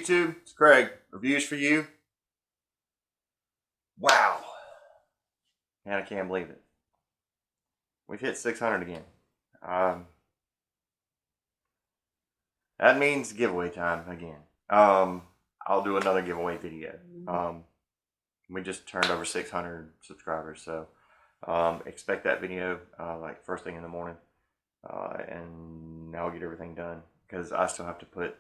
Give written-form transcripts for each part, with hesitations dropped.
YouTube? It's Craig. Reviews for you. Wow. Man, I can't believe it. We've hit 600 again. That means giveaway time again. I'll do another giveaway video. We just turned over 600 subscribers, so expect that video like first thing in the morning, and I'll get everything done because I still have to put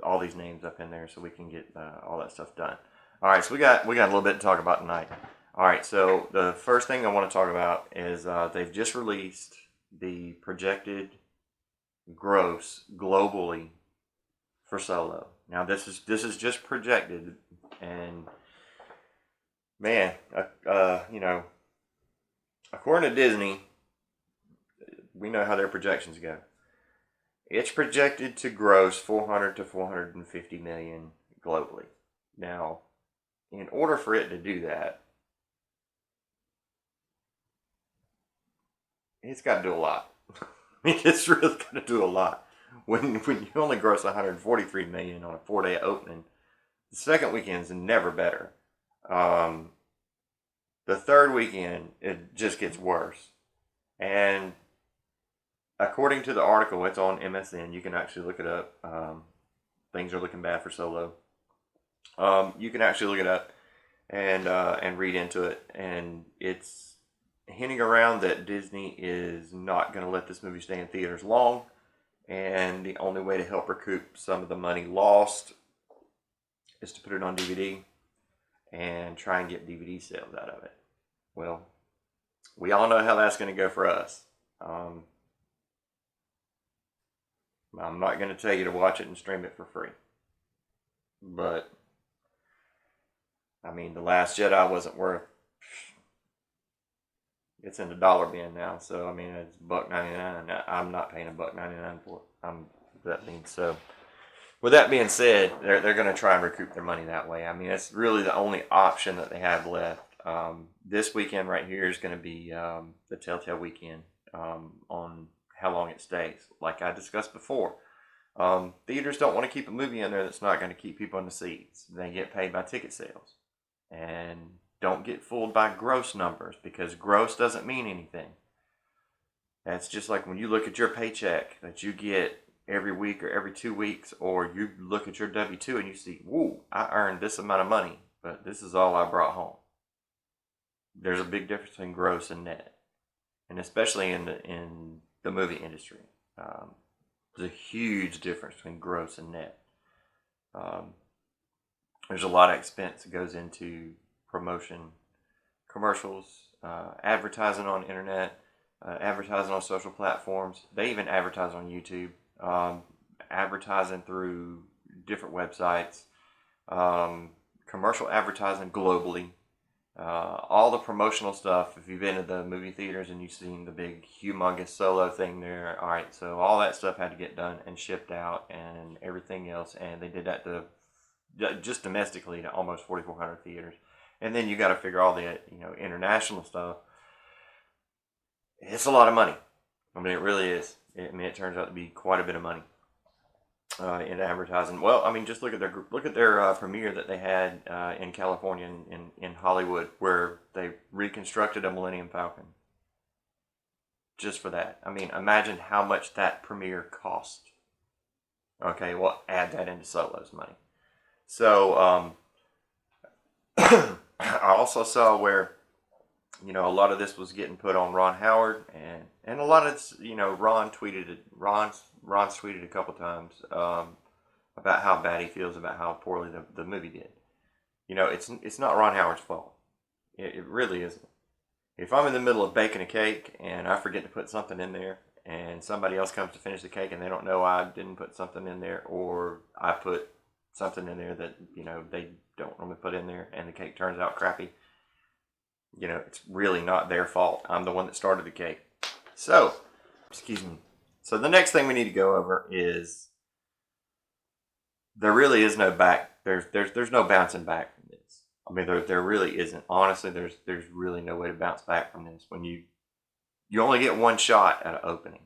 all these names up in there so we can get all that stuff done. All right, so we got a little bit to talk about tonight. All right, so the first thing I want to talk about is they've just released the projected gross globally for Solo. Now this is just projected, and man, according to Disney, we know how their projections go. It's projected to gross 400 to 450 million globally. Now, in order for it to do that, it's got to do a lot. It's really got to do a lot. When you only gross 143 million on a 4-day opening, the second weekend's never better. The third weekend, it just gets worse. And according to the article, it's on MSN. You can actually look it up. Things are looking bad for Solo. You can actually look it up and read into it. And it's hinting around that Disney is not going to let this movie stay in theaters long. And the only way to help recoup some of the money lost is to put it on DVD and try and get DVD sales out of it. Well, we all know how that's going to go for us. I'm not going to tell you to watch it and stream it for free. But, I mean, The Last Jedi wasn't worth... It's in the dollar bin now, so I mean it's $1.99. I'm not paying $1.99 for it. So. With that being said, they're going to try and recoup their money that way. I mean, it's really the only option that they have left. This weekend right here is going to be the telltale weekend on how long it stays. Like I discussed before, theaters don't want to keep a movie in there that's not going to keep people in the seats. They get paid by ticket sales, and don't get fooled by gross numbers, because gross doesn't mean anything. That's just like when you look at your paycheck that you get every week or every 2 weeks, or you look at your W-2 and you see, whoa, I earned this amount of money, but this is all I brought home. There's a big difference between gross and net, and especially in the movie industry. There's a huge difference between gross and net. There's a lot of expense that goes into promotion, commercials, advertising on internet, advertising on social platforms. They even advertise on YouTube, advertising through different websites, commercial advertising globally, all the promotional stuff. If you've been to the movie theaters and you've seen the big humongous Solo thing there, all right, so all that stuff had to get done and shipped out and everything else, and they did that just domestically to almost 4,400 theaters. And then you got to figure all the international stuff. It's a lot of money. I mean, it really is. It turns out to be quite a bit of money in advertising. Well, I mean, just look at their premiere that they had in California, in Hollywood, where they reconstructed a Millennium Falcon. Just for that. I mean, imagine how much that premiere cost. Okay, well, add that into Solo's money. So, I also saw where, a lot of this was getting put on Ron Howard, and a lot of it's, Ron's tweeted a couple times about how bad he feels about how poorly the movie did. It's not Ron Howard's fault. It really isn't. If I'm in the middle of baking a cake and I forget to put something in there, and somebody else comes to finish the cake and they don't know I didn't put something in there, or I put something in there that they don't normally put in there, and the cake turns out crappy, it's really not their fault. I'm the one that started the cake. So, excuse me. So the next thing we need to go over is there really is no there's no bouncing back from this. I mean, there really isn't. Honestly, there's really no way to bounce back from this. When you only get one shot at an opening.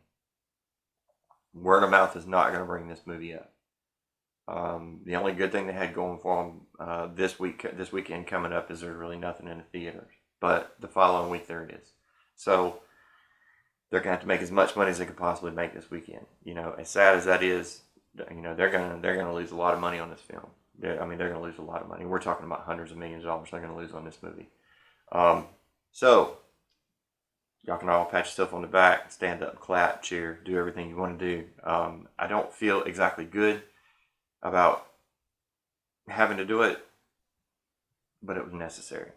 Word of mouth is not going to bring this movie up. The only good thing they had going for them this weekend coming up, is there's really nothing in the theaters. But the following week there is. So they're going to have to make as much money as they could possibly make this weekend. As sad as that is, they're gonna lose a lot of money on this film. They're going to lose a lot of money. We're talking about hundreds of millions of dollars they're going to lose on this movie. So y'all can all pat yourself on the back, stand up, clap, cheer, do everything you want to do. I don't feel exactly good about having to do it, but it was necessary.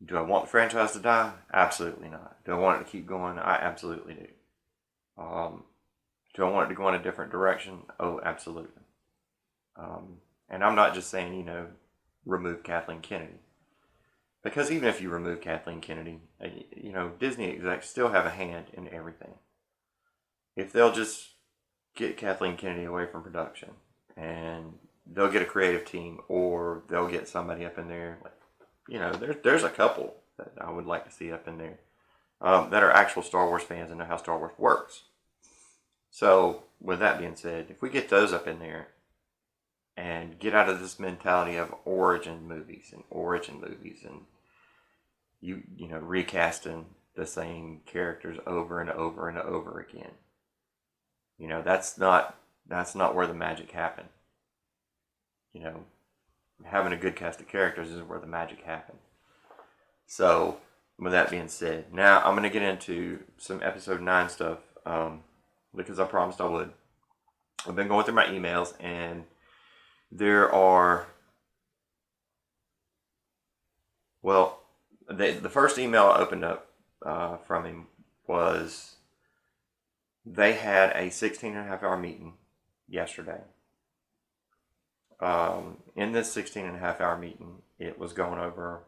Do I want the franchise to die? Absolutely not. Do I want it to keep going? I absolutely do. Do I want it to go in a different direction? Oh, absolutely. And I'm not just saying, remove Kathleen Kennedy. Because even if you remove Kathleen Kennedy, Disney execs still have a hand in everything. If they'll just get Kathleen Kennedy away from production, and they'll get a creative team, or they'll get somebody up in there. There's a couple that I would like to see up in there that are actual Star Wars fans and know how Star Wars works. So, with that being said, if we get those up in there and get out of this mentality of origin movies and recasting the same characters over and over and over again, that's not where the magic happened. Having a good cast of characters is where the magic happened. So, with that being said, now I'm going to get into some episode 9 stuff, because I promised I would. I've been going through my emails, and there are, well, the first email I opened up from him was, they had a 16.5-hour meeting yesterday. In this 16.5-hour meeting, it was going over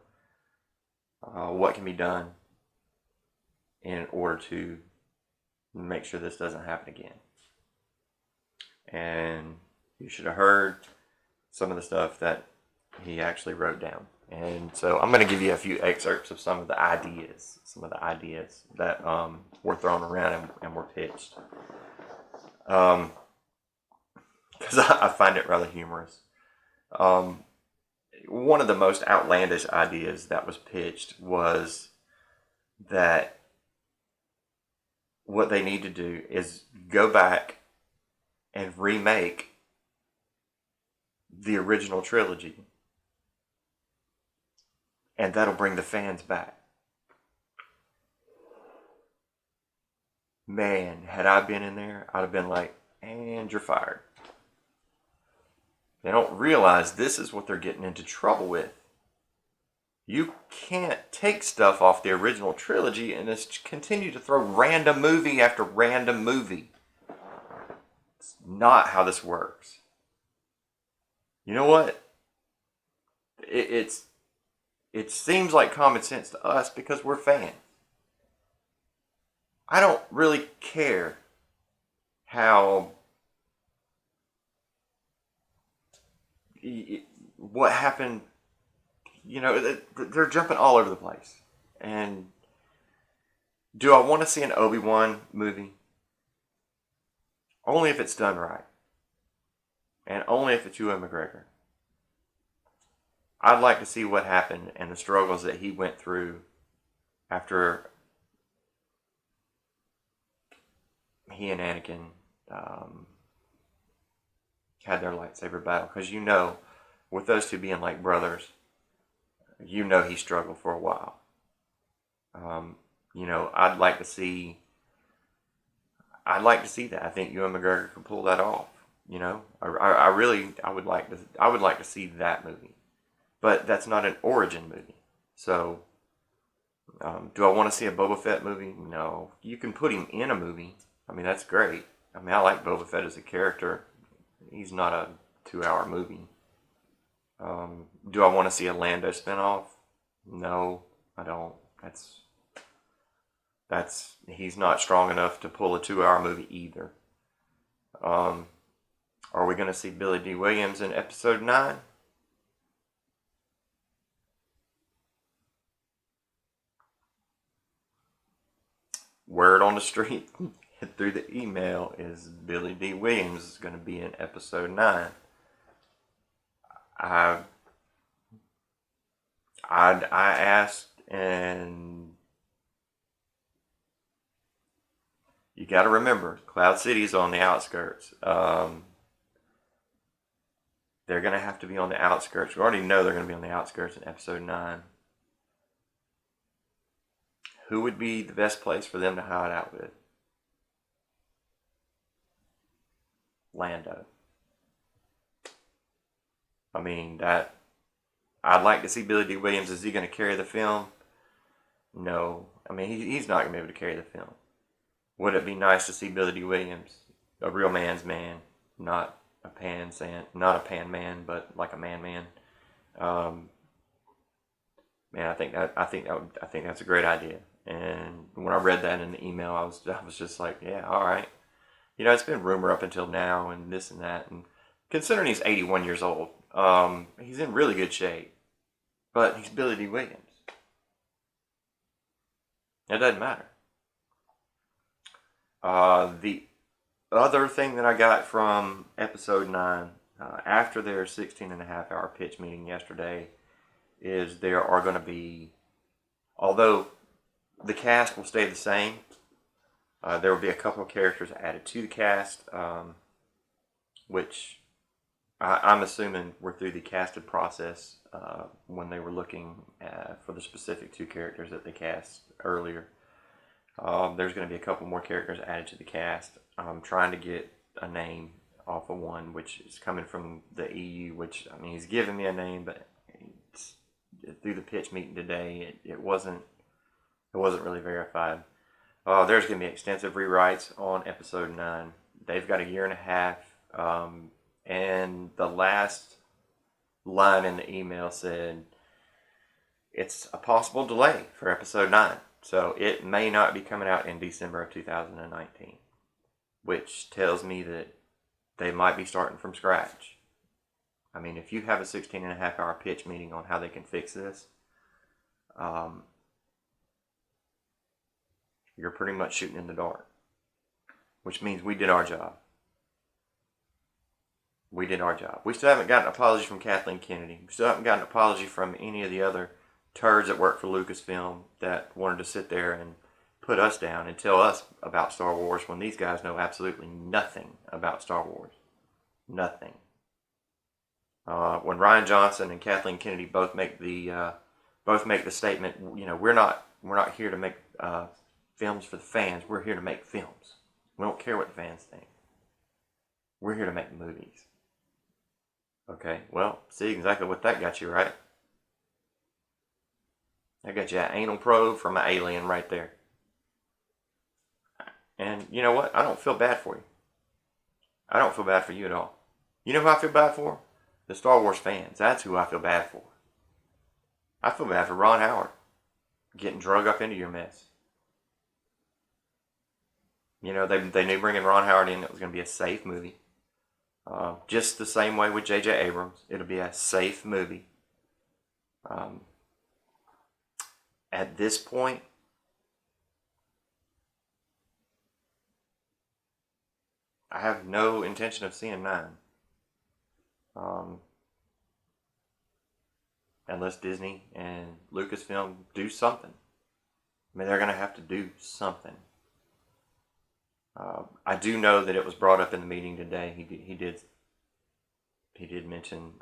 what can be done in order to make sure this doesn't happen again. And you should have heard some of the stuff that he actually wrote down. And so I'm going to give you a few excerpts of some of the ideas that were thrown around and were pitched. Because I find it rather humorous. One of the most outlandish ideas that was pitched was that what they need to do is go back and remake the original trilogy, and that'll bring the fans back. Man, had I been in there, I'd have been like, and you're fired. They don't realize this is what they're getting into trouble with. You can't take stuff off the original trilogy and just continue to throw random movie after random movie. It's not how this works. You know what? It seems like common sense to us because we're fans. I don't really care how what happened. They're jumping all over the place. And do I want to see an Obi-Wan movie? Only if it's done right. And only if it's Ewan McGregor. I'd like to see what happened and the struggles that he went through after he and Anakin had their lightsaber battle. Because with those two being like brothers, he struggled for a while. I'd like to see that. I think Ewan McGregor could pull that off. I would like to see that movie, but that's not an origin movie. So, do I want to see a Boba Fett movie? No. You can put him in a movie. I mean, that's great. I mean, I like Boba Fett as a character. He's not a 2-hour movie. Do I want to see a Lando spinoff? No, I don't. He's not strong enough to pull a 2-hour movie either. Are we going to see Billy D. Williams in episode 9? Word on the street, through the email is Billy D. Williams is going to be in episode 9. I asked, and you got to remember, Cloud City is on the outskirts. They're going to have to be on the outskirts. We already know they're going to be on the outskirts in episode 9. Who would be the best place for them to hide out with? Lando. I mean, I'd like to see Billy D. Williams. Is he going to carry the film? No. I mean, he's not going to be able to carry the film. Would it be nice to see Billy D. Williams, a real man's man, not a pan man, but like a man? Man, I think that's a great idea. And when I read that in the email, I was just like, yeah, all right. You know, it's been rumor up until now, and this and that, and considering he's 81 years old, he's in really good shape. But he's Billy D. Williams. It doesn't matter. The other thing that I got from episode 9, after their 16.5-hour pitch meeting yesterday, is there are going to be, although the cast will stay the same, there will be a couple of characters added to the cast, which I'm assuming we're through the casted process when they were looking for the specific 2 characters that they cast earlier. There's going to be a couple more characters added to the cast. I'm trying to get a name off of one, which is coming from the EU, which, I mean, he's given me a name, but through the pitch meeting today, it wasn't really verified. There's going to be extensive rewrites on episode 9. They've got a year and a half, and the last line in the email said it's a possible delay for episode 9. So it may not be coming out in December of 2019, which tells me that they might be starting from scratch. I mean, if you have a 16.5-hour pitch meeting on how they can fix this, you're pretty much shooting in the dark, which means we did our job. We did our job. We still haven't gotten an apology from Kathleen Kennedy. We still haven't gotten an apology from any of the other turds that work for Lucasfilm that wanted to sit there and put us down and tell us about Star Wars when these guys know absolutely nothing about Star Wars. Nothing. When Ryan Johnson and Kathleen Kennedy both make the statement, you know, we're not here to make films for the fans. We're here to make films. We don't care what the fans think. We're here to make movies. Okay, well, see exactly what that got you, right? I got you an anal probe from an alien right there. And you know what? I don't feel bad for you. I don't feel bad for you at all. You know who I feel bad for? The Star Wars fans. That's who I feel bad for. I feel bad for Ron Howard getting drug up into your mess. You know, they knew bringing Ron Howard in, it was going to be a safe movie. Just the same way with J.J. Abrams. It'll be a safe movie. At this point, I have no intention of seeing 9. Unless Disney and Lucasfilm do something. I mean, they're going to have to do something. I do know that it was brought up in the meeting today. He did mention,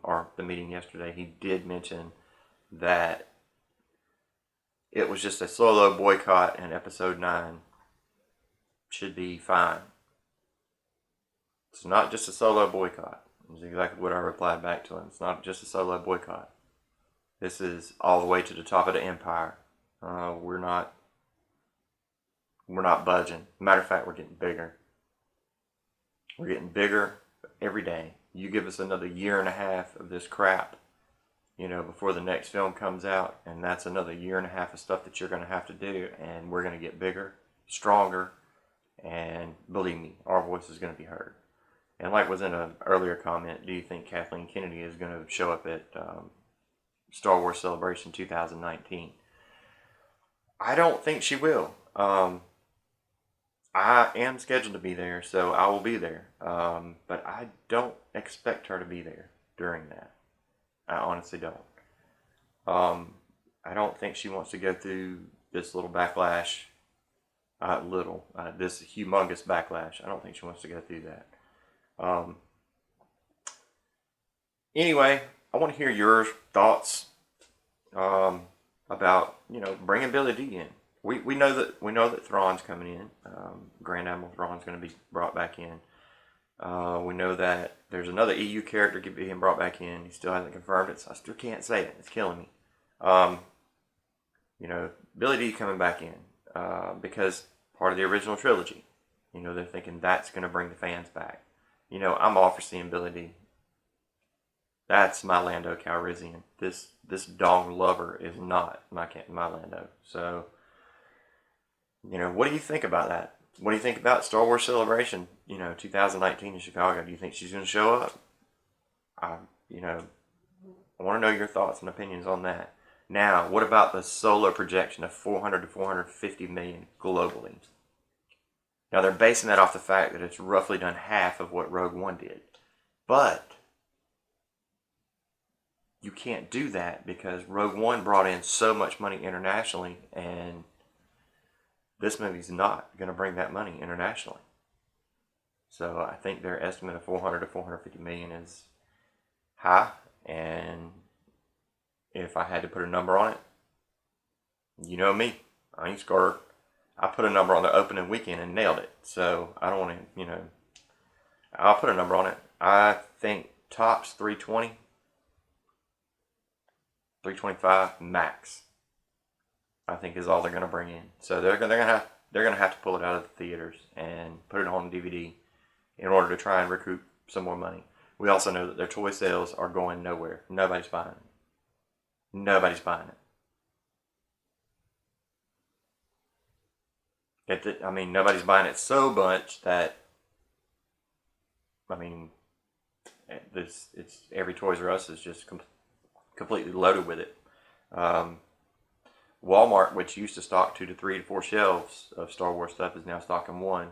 or the meeting yesterday, he did mention that it was just a solo boycott, and episode 9 should be fine. It's not just a solo boycott. That's exactly what I replied back to him. It's not just a solo boycott. This is all the way to the top of the empire. We're not budging. Matter of fact, we're getting bigger. We're getting bigger every day. You give us another year and a half of this crap, you know, before the next film comes out, and that's another year and a half of stuff that you're going to have to do, and we're going to get bigger, stronger, and believe me, our voice is going to be heard. And like was in an earlier comment, do you think Kathleen Kennedy is going to show up at Star Wars Celebration 2019? I don't think she will. I am scheduled to be there, so I will be there. But I don't expect her to be there during that. I honestly don't. I don't think she wants to go through this little backlash. This humongous backlash. I don't think she wants to go through that. Um, anyway, I want to hear your thoughts about bringing Billy D in. We know that Thrawn's coming in. Grand Admiral Thrawn's going to be brought back in. We know that there's another EU character being brought back in. He still hasn't confirmed it, so I still can't say it. It's killing me. Billy D coming back in because part of the original trilogy. They're thinking that's going to bring the fans back. I'm all for seeing Billy D. That's my Lando Calrissian. This dong lover is not my Lando. So, what do you think about that? What do you think about Star Wars Celebration, 2019 in Chicago? Do you think she's going to show up? I want to know your thoughts and opinions on that. Now, what about the solo projection of 400 to 450 million globally? Now, they're basing that off the fact that it's roughly done half of what Rogue One did. But you can't do that because Rogue One brought in so much money internationally, and this movie's not going to bring that money internationally. So I think their estimate of 400 to 450 million is high, and if I had to put a number on it, you know me, I ain't scared. I put a number on the opening weekend and nailed it. So I don't want to, I'll put a number on it. I think tops 320, 325 max. I think is all they're going to bring in. So they're going to have to pull it out of the theaters and put it on DVD in order to try and recoup some more money. We also know that their toy sales are going nowhere. Nobody's buying it. Nobody's buying it. Nobody's buying it so much that it's every Toys R Us is just completely loaded with it. Walmart, which used to stock 2 to 3 to 4 shelves of Star Wars stuff, is now stocking 1.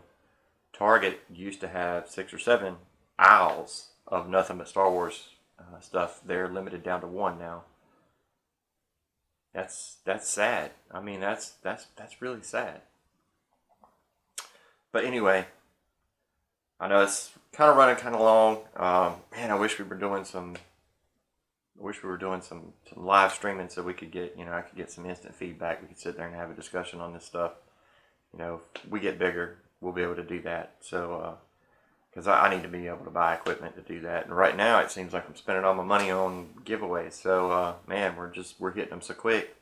Target used to have 6 or 7 aisles of nothing but Star Wars stuff. They're limited down to 1 now. That's sad. That's really sad. But anyway, I know it's kind of running kind of long. Man, I wish we were doing some live streaming so we could get, I could get some instant feedback. We could sit there and have a discussion on this stuff. If we get bigger, we'll be able to do that. So, because I need to be able to buy equipment to do that. And right now, it seems like I'm spending all my money on giveaways. So, man, we're hitting them so quick.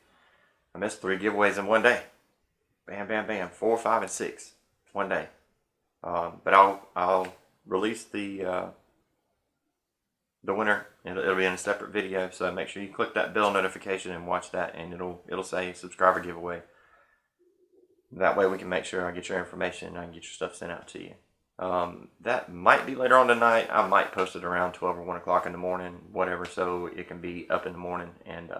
I missed 3 giveaways in one day. Bam, bam, bam. 4, 5, and 6. One day. But I'll release the winner. It'll be in a separate video, so make sure you click that bell notification and watch that, and it'll say subscriber giveaway. That way we can make sure I get your information and I can get your stuff sent out to you. That might be later on tonight. I might post it around 12 or 1 o'clock in the morning, whatever, so it can be up in the morning, and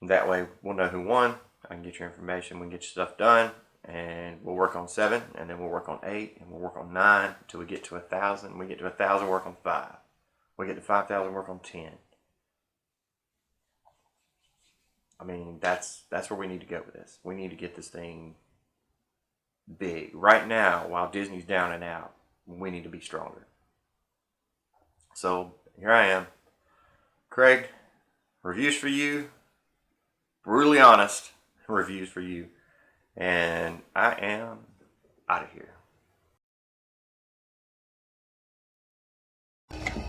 that way we'll know who won. I can get your information, we can get your stuff done, and we'll work on 7, and then we'll work on 8, and we'll work on 9 until we get to 1,000. We get to 1,000, work on 5. We get to 5,000, work on 10. That's where we need to go with this. We need to get this thing big. Right now, while Disney's down and out, we need to be stronger. So, here I am. Craig, reviews for you. Brutally honest reviews for you. And I am out of here.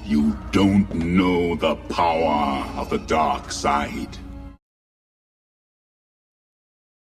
You don't know the power of the dark side.